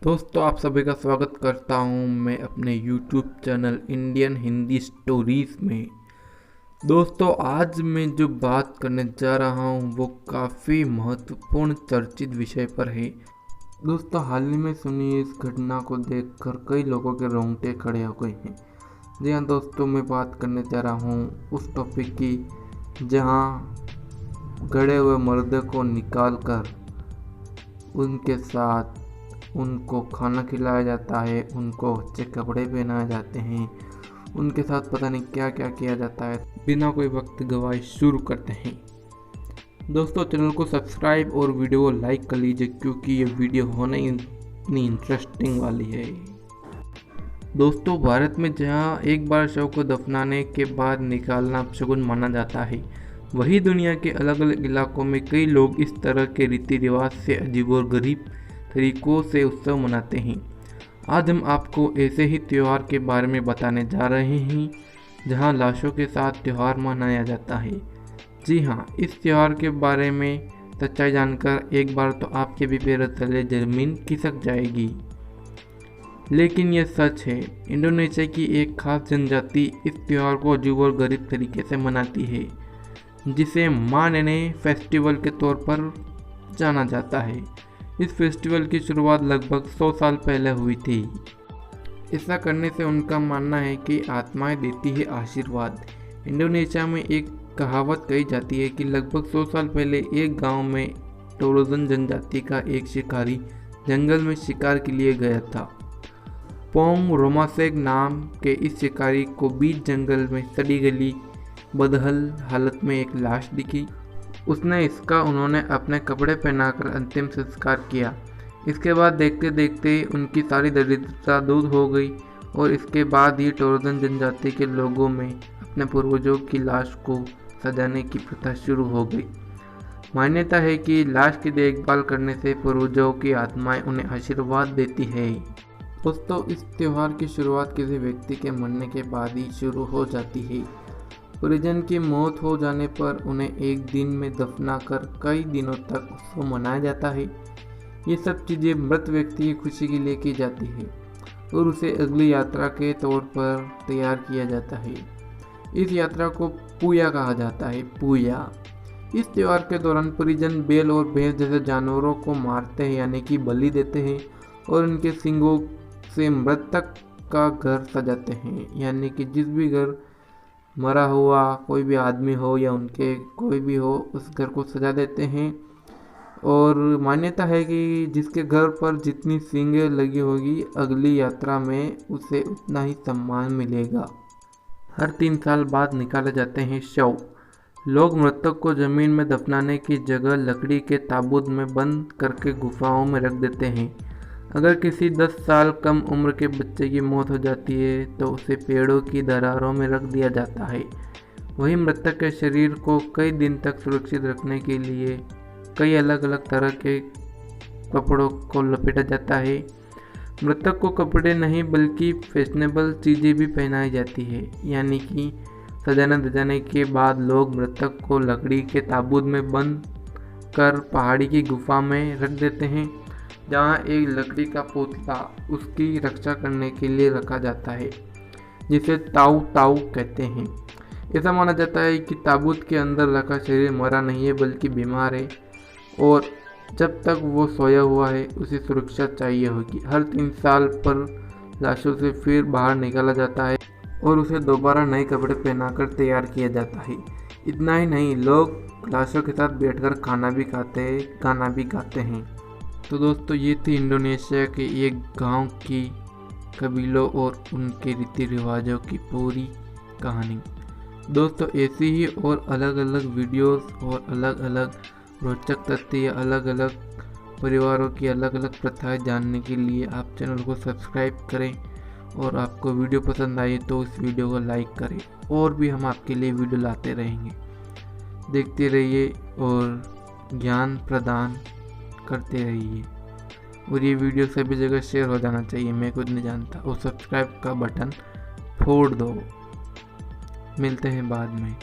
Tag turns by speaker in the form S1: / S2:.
S1: दोस्तों, आप सभी का स्वागत करता हूं मैं अपने YouTube channel Indian Hindi stories में। दोस्तों, आज मैं जो बात करने जा रहा हूं वो काफ़ी महत्वपूर्ण चर्चित विषय पर है। दोस्तों, हाल ही में सुनी इस घटना को देखकर कई लोगों के रोंगटे खड़े हो गए हैं। जी हाँ दोस्तों, मैं बात करने जा रहा हूँ उस टॉपिक की जहाँ गड़े हुए मुर्दे को निकाल कर उनके साथ उनको खाना खिलाया जाता है, उनको अच्छे कपड़े पहनाए जाते हैं, उनके साथ पता नहीं क्या क्या किया जाता है। बिना कोई वक्त गवाए शुरू करते हैं। दोस्तों, चैनल को सब्सक्राइब और वीडियो को लाइक कर लीजिए क्योंकि ये वीडियो होने इतनी इंटरेस्टिंग वाली है। दोस्तों, भारत में जहाँ एक बार शव को दफनाने के बाद निकालना अपशगुन माना जाता है, वही दुनिया के अलग अलग इलाकों में कई लोग इस तरह के रीति रिवाज से अजीबोगरीब तरीकों से उत्सव मनाते हैं। आज हम आपको ऐसे ही त्यौहार के बारे में बताने जा रहे हैं जहां लाशों के साथ त्यौहार मनाया जाता है। जी हाँ, इस त्यौहार के बारे में सच्चाई जानकर एक बार तो आपके भी पैरों तले जमीन खिसक जाएगी। लेकिन यह सच है, इंडोनेशिया की एक खास जनजाति इस त्यौहार को अजीब और गरीब तरीके से मनाती है, जिसे मा नेने फेस्टिवल के तौर पर जाना जाता है। इस फेस्टिवल की शुरुआत लगभग 100 साल पहले हुई थी। ऐसा करने से उनका मानना है कि आत्माएं देती है आशीर्वाद। इंडोनेशिया में एक कहावत कही जाती है कि लगभग 100 साल पहले एक गांव में टोरोजन जनजाति का एक शिकारी जंगल में शिकार के लिए गया था। पोंग रोमासेग नाम के इस शिकारी को बीच जंगल में सड़ी गली बदहल हालत में एक लाश दिखी। उन्होंने अपने कपड़े पहनाकर अंतिम संस्कार किया। इसके बाद देखते देखते उनकी सारी दरिद्रता दूर हो गई और इसके बाद ही टोरोजन जनजाति के लोगों में अपने पूर्वजों की लाश को सजाने की प्रथा शुरू हो गई। मान्यता है कि लाश की देखभाल करने से पूर्वजों की आत्माएं उन्हें आशीर्वाद देती है। दोस्तों, इस त्यौहार की शुरुआत किसी व्यक्ति के मरने के बाद ही शुरू हो जाती है। परिजन की मौत हो जाने पर उन्हें एक दिन में दफना कर कई दिनों तक उत्सव मनाया जाता है। ये सब चीज़ें मृत व्यक्ति की खुशी के लिए की जाती है और उसे अगली यात्रा के तौर पर तैयार किया जाता है। इस यात्रा को पूया कहा जाता है। पूया इस त्यौहार के दौरान परिजन बैल और भैंस जैसे जानवरों को मारते हैं, यानी कि बलि देते हैं, और उनके सींगों से मृतक का घर सजाते हैं, यानी कि जिस भी घर मरा हुआ कोई भी आदमी हो या उनके कोई भी हो, उस घर को सजा देते हैं। और मान्यता है कि जिसके घर पर जितनी सींगें लगी होगी, अगली यात्रा में उसे उतना ही सम्मान मिलेगा। हर 3 साल बाद निकाले जाते हैं शव। लोग मृतक को जमीन में दफनाने की जगह लकड़ी के ताबूत में बंद करके गुफाओं में रख देते हैं। अगर किसी 10 साल कम उम्र के बच्चे की मौत हो जाती है तो उसे पेड़ों की दरारों में रख दिया जाता है। वही मृतक के शरीर को कई दिन तक सुरक्षित रखने के लिए कई अलग अलग तरह के कपड़ों को लपेटा जाता है। मृतक को कपड़े नहीं बल्कि फैशनेबल चीज़ें भी पहनाई जाती है, यानी कि सजाने धजाने के बाद लोग मृतक को लकड़ी के ताबूत में बंद कर पहाड़ी की गुफा में रख देते हैं, जहाँ एक लकड़ी का पुतला उसकी रक्षा करने के लिए रखा जाता है, जिसे ताऊ ताऊ कहते हैं। ऐसा माना जाता है कि ताबूत के अंदर रखा शरीर मरा नहीं है बल्कि बीमार है और जब तक वो सोया हुआ है उसे सुरक्षा चाहिए होगी। हर 3 साल पर लाशों से फिर बाहर निकाला जाता है और उसे दोबारा नए कपड़े पहनाकर तैयार किया जाता है। इतना ही नहीं, लोग लाशों के साथ बैठकर खाना भी खाते हैं, गाना भी गाते हैं। तो दोस्तों, ये थी इंडोनेशिया के एक गांव की कबीलों और उनके रीति रिवाजों की पूरी कहानी। दोस्तों, ऐसी ही और अलग अलग वीडियोस और अलग अलग रोचक तथ्य या अलग अलग परिवारों की अलग अलग प्रथाएं जानने के लिए आप चैनल को सब्सक्राइब करें और आपको वीडियो पसंद आई तो इस वीडियो को लाइक करें। और भी हम आपके लिए वीडियो लाते रहेंगे। देखते रहिए और ज्ञान प्रदान करते रहिए। और ये वीडियो सभी जगह शेयर हो जाना चाहिए, मैं खुद नहीं जानता। और सब्सक्राइब का बटन फोड़ दो। मिलते हैं बाद में।